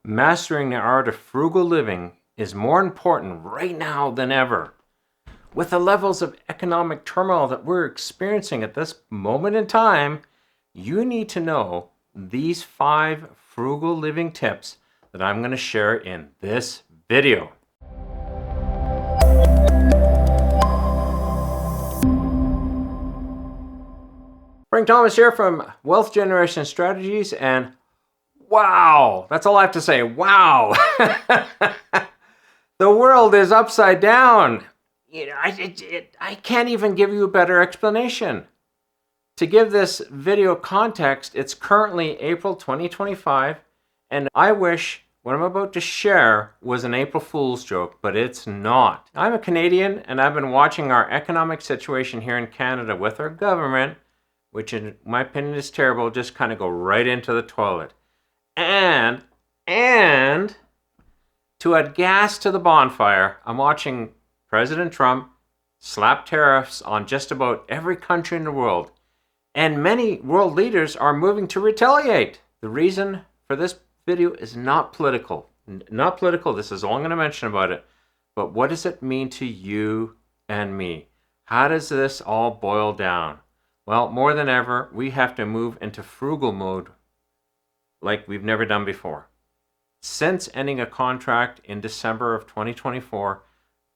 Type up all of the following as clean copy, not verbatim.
Mastering the art of frugal living is more important right now than ever. With the levels of economic turmoil that we're experiencing at this moment in time, you need to know these 5 frugal living tips that I'm going to share in this video. Frank Thomas here from Wealth Generation Strategies, and wow, that's all I have to say. Wow. The world is upside down. I can't even give you a better explanation. To give this video context, it's currently April 2025, and I wish what I'm about to share was an April Fool's joke, but it's not. I'm a Canadian, and I've been watching our economic situation here in Canada with our government, which in my opinion is terrible, just kind of go right into the toilet. And to add gas to the bonfire, I'm watching President Trump slap tariffs on just about every country in the world. And many world leaders are moving to retaliate. The reason for this video is not political. Not political, this is all I'm going to mention about it. But what does it mean to you and me? How does this all boil down? Well, more than ever, we have to move into frugal mode like we've never done before. Since ending a contract in December of 2024,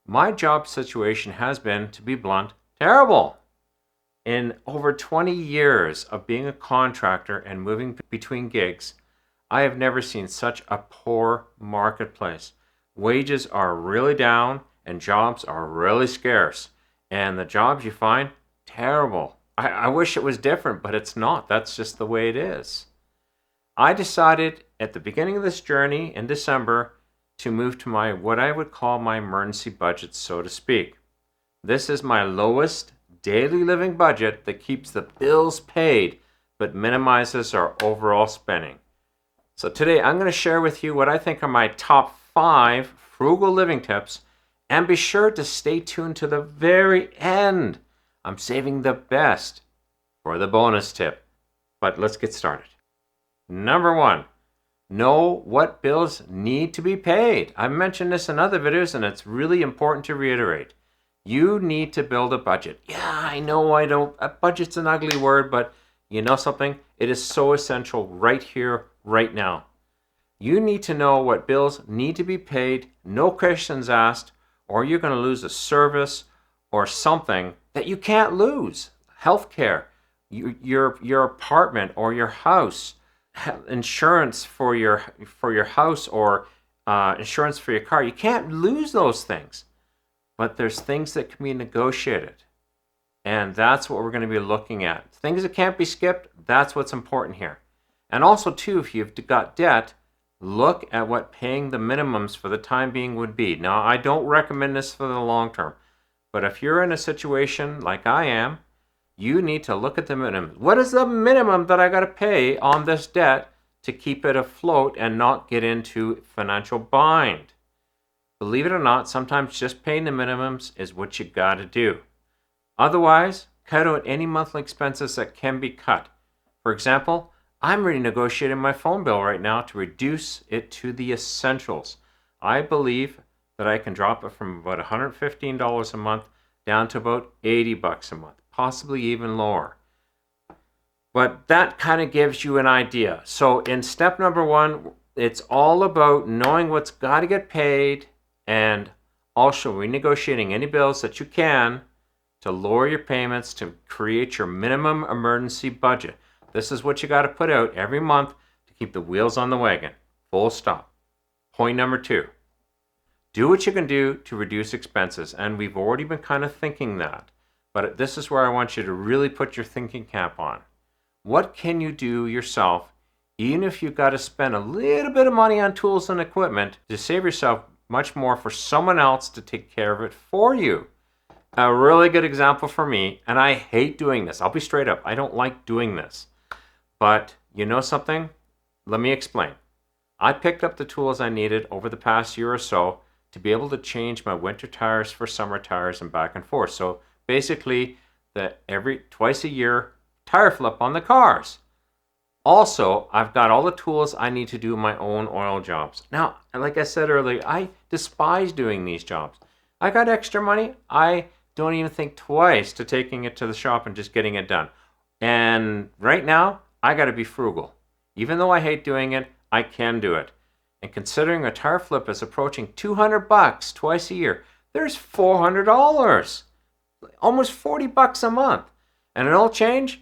my job situation has been, to be blunt, terrible. In over 20 years of being a contractor and moving between gigs, I have never seen such a poor marketplace. Wages are really down and jobs are really scarce. And the jobs you find, terrible. I wish it was different, but it's not. That's just the way it is. I decided at the beginning of this journey in December to move to what I would call my emergency budget, so to speak. This is my lowest daily living budget that keeps the bills paid but minimizes our overall spending. So today I'm going to share with you what I think are my top 5 frugal living tips, and be sure to stay tuned to the very end. I'm saving the best for the bonus tip. But let's get started. Number 1, know what bills need to be paid. I've mentioned this in other videos, and it's really important to reiterate. You need to build a budget. Yeah, I know a budget's an ugly word, but you know something? It is so essential right here, right now. You need to know what bills need to be paid, no questions asked, or you're going to lose a service or something that you can't lose. Healthcare, your apartment or your house, insurance for your house, or insurance for your car. You can't lose those things. But there's things that can be negotiated. And that's what we're going to be looking at. Things that can't be skipped, that's what's important here. And also, too, if you've got debt, look at what paying the minimums for the time being would be. Now, I don't recommend this for the long term. But if you're in a situation like I am, you need to look at the minimum. What is the minimum that I got to pay on this debt to keep it afloat and not get into financial bind? Believe it or not, sometimes just paying the minimums is what you got to do. Otherwise, cut out any monthly expenses that can be cut. For example, I'm renegotiating my phone bill right now to reduce it to the essentials. I believe that I can drop it from about $115 a month down to about $80 a month, possibly even lower. But that kind of gives you an idea. So in step number 1, it's all about knowing what's got to get paid and also renegotiating any bills that you can to lower your payments to create your minimum emergency budget. This is what you got to put out every month to keep the wheels on the wagon. Full stop. Point number 2. Do what you can do to reduce expenses. And we've already been kind of thinking that. But this is where I want you to really put your thinking cap on. What can you do yourself, even if you've got to spend a little bit of money on tools and equipment, to save yourself much more for someone else to take care of it for you? A really good example for me, and I hate doing this. I'll be straight up. I don't like doing this. But you know something? Let me explain. I picked up the tools I needed over the past year or so to be able to change my winter tires for summer tires and back and forth. So basically, twice a year tire flip on the cars. Also, I've got all the tools I need to do my own oil jobs. Now, like I said earlier, I despise doing these jobs. I got extra money. I don't even think twice to taking it to the shop and just getting it done. And right now, I got to be frugal. Even though I hate doing it, I can do it. And considering a tire flip is approaching $200 twice a year, there's $400, almost $40 a month. And an oil change,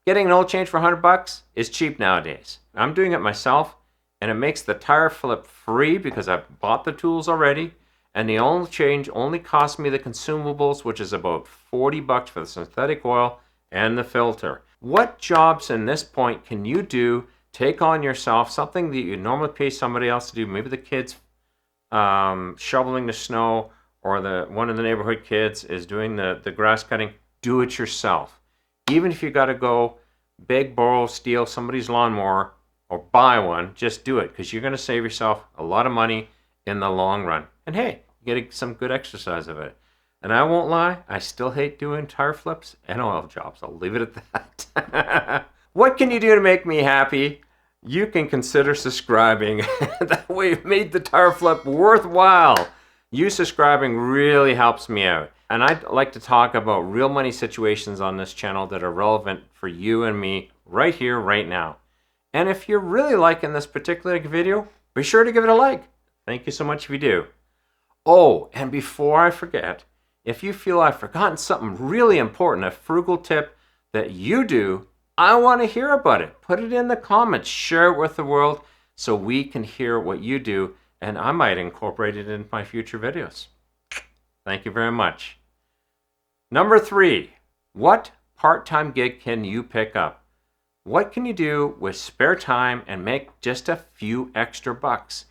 getting an oil change for $100 is cheap nowadays. I'm doing it myself, and it makes the tire flip free because I've bought the tools already. And the oil change only cost me the consumables, which is about $40 for the synthetic oil and the filter. What jobs in this point can you do? Take on yourself, something that you normally pay somebody else to do. Maybe the kids shoveling the snow, or one of the neighborhood kids is doing the grass cutting. Do it yourself. Even if you got to go beg, borrow, steal somebody's lawnmower or buy one, just do it, because you're going to save yourself a lot of money in the long run. And hey, you get some good exercise of it. And I won't lie, I still hate doing tire flips and oil jobs. I'll leave it at that. What can you do to make me happy? You can consider subscribing. That way you've made the tire flip worthwhile. You subscribing really helps me out. And I'd like to talk about real money situations on this channel that are relevant for you and me right here, right now. And if you're really liking this particular video, be sure to give it a like. Thank you so much if you do. Oh, and before I forget, if you feel I've forgotten something really important, a frugal tip that you do, I want to hear about it. Put it in the comments, share it with the world so we can hear what you do, and I might incorporate it in my future videos. Thank you very much. Number 3, what part-time gig can you pick up? What can you do with spare time and make just a few extra bucks?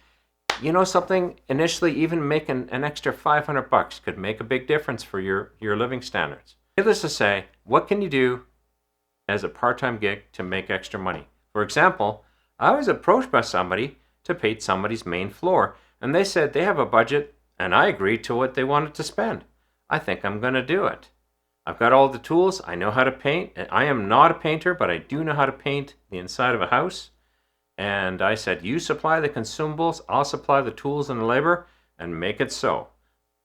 You know something, initially even making an extra $500 could make a big difference for your living standards. Needless to say, what can you do as a part-time gig to make extra money? For example, I was approached by somebody to paint somebody's main floor, and they said they have a budget, and I agreed to what they wanted to spend. I think I'm going to do it. I've got all the tools. I know how to paint. I am not a painter, but I do know how to paint the inside of a house. And I said, you supply the consumables, I'll supply the tools and the labor, and make it so.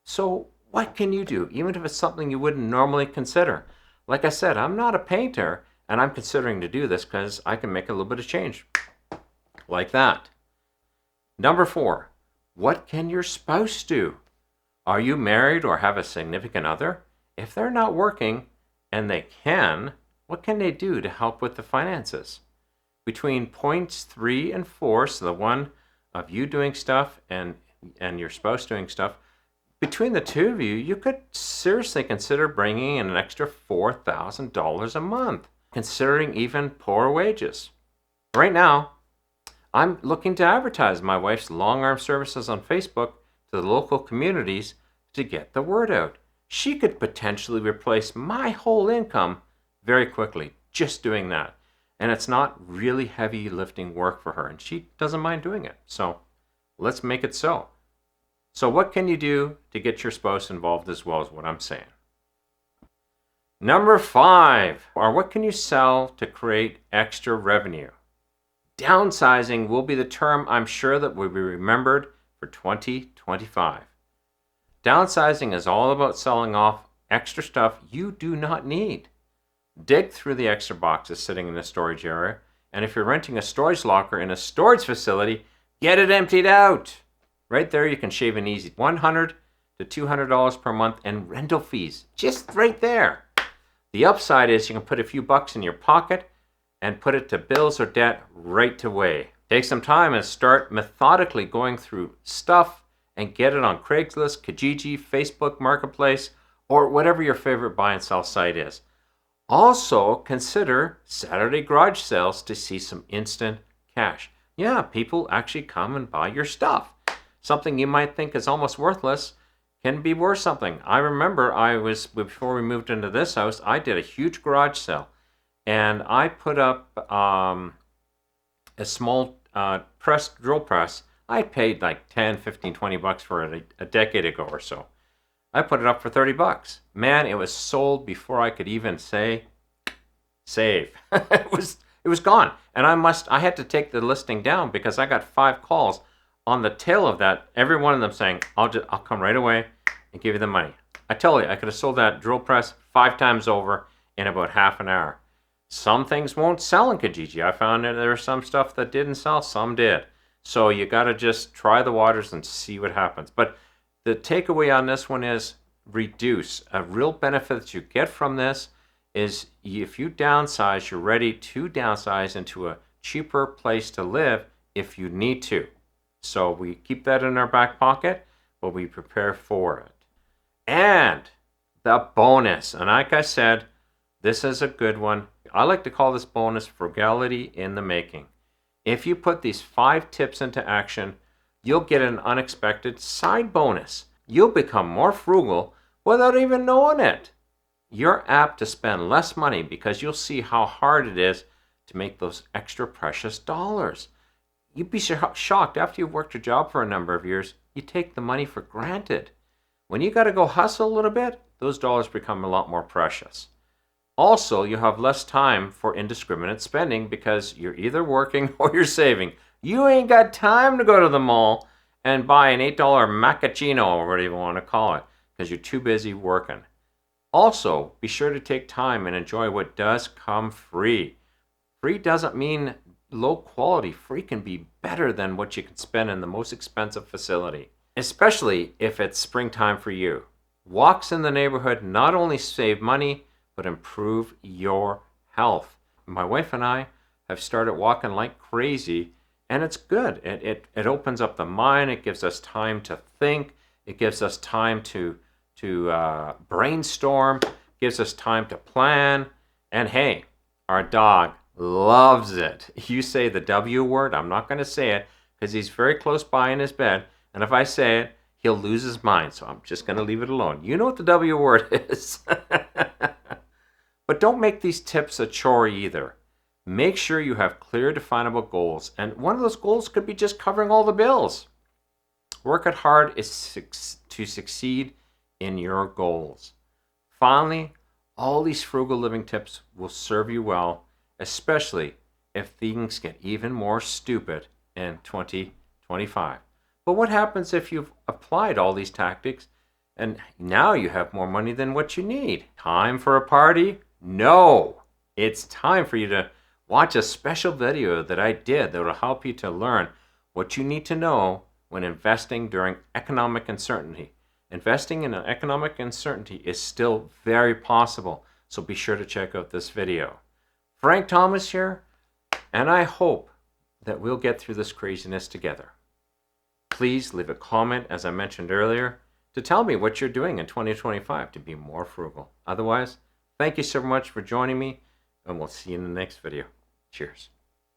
So what can you do, even if it's something you wouldn't normally consider? Like I said, I'm not a painter, and I'm considering to do this because I can make a little bit of change. Like that. Number 4, what can your spouse do? Are you married or have a significant other? If they're not working, and they can, what can they do to help with the finances? Between points 3 and 4, so the one of you doing stuff and your spouse doing stuff, between the two of you, you could seriously consider bringing in an extra $4,000 a month, considering even poor wages. Right now, I'm looking to advertise my wife's long arm services on Facebook to the local communities to get the word out. She could potentially replace my whole income very quickly just doing that. And it's not really heavy lifting work for her, and she doesn't mind doing it. So let's make it so. So what can you do to get your spouse involved as well, is what I'm saying. Number 5, or what can you sell to create extra revenue? Downsizing will be the term I'm sure that will be remembered for 2025. Downsizing is all about selling off extra stuff you do not need. Dig through the extra boxes sitting in the storage area, and if you're renting a storage locker in a storage facility, get it emptied out. Right there you can shave an easy $100 to $200 per month in rental fees, just right there. The upside is you can put a few bucks in your pocket and put it to bills or debt right away. Take some time and start methodically going through stuff and get it on Craigslist, Kijiji, Facebook Marketplace, or whatever your favorite buy and sell site is. Also, consider Saturday garage sales to see some instant cash. Yeah, people actually come and buy your stuff. Something you might think is almost worthless can be worth something. I remember before we moved into this house, I did a huge garage sale. And I put up a small drill press. I paid like 10, 15, 20 bucks for it a decade ago or so. I put it up for 30 bucks. Man, it was sold before I could even say save. It It was gone. And I had to take the listing down because I got 5 calls on the tail of that. Every one of them saying, I'll come right away and give you the money. I tell you, I could have sold that drill press 5 times over in about half an hour. Some things won't sell in Kijiji. I found that there was some stuff that didn't sell, some did. So you got to just try the waters and see what happens. But the takeaway on this one is reduce. A real benefit that you get from this is if you downsize, you're ready to downsize into a cheaper place to live if you need to. So we keep that in our back pocket, but we prepare for it. And the bonus, and like I said, this is a good one. I like to call this bonus frugality in the making. If you put these 5 tips into action, you'll get an unexpected side bonus. You'll become more frugal without even knowing it. You're apt to spend less money because you'll see how hard it is to make those extra precious dollars. You'd be shocked after you've worked your job for a number of years, you take the money for granted. When you got to go hustle a little bit, those dollars become a lot more precious. Also, you have less time for indiscriminate spending because you're either working or you're saving. You ain't got time to go to the mall and buy an $8 macchiato or whatever you want to call it because you're too busy working. Also, be sure to take time and enjoy what does come free. Free doesn't mean low quality. Free can be better than what you can spend in the most expensive facility, especially if it's springtime for you. Walks in the neighborhood not only save money, but improve your health. My wife and I have started walking like crazy, and it's good. It opens up the mind. It gives us time to think. It gives us time to brainstorm. Gives us time to plan. And hey, our dog loves it. You say the W word. I'm not going to say it because he's very close by in his bed. And if I say it, he'll lose his mind. So I'm just going to leave it alone. You know what the W word is. But don't make these tips a chore either. Make sure you have clear, definable goals. And one of those goals could be just covering all the bills. Work hard to succeed in your goals. Finally, all these frugal living tips will serve you well, especially if things get even more stupid in 2025. But what happens if you've applied all these tactics and now you have more money than what you need? Time for a party? No, it's time for you to watch a special video that I did that will help you to learn what you need to know when investing during economic uncertainty. Investing in an economic uncertainty is still very possible, so be sure to check out this video. Frank Thomas here, and I hope that we'll get through this craziness together. Please leave a comment, as I mentioned earlier, to tell me what you're doing in 2025 to be more frugal. Otherwise, thank you so much for joining me, and we'll see you in the next video. Cheers.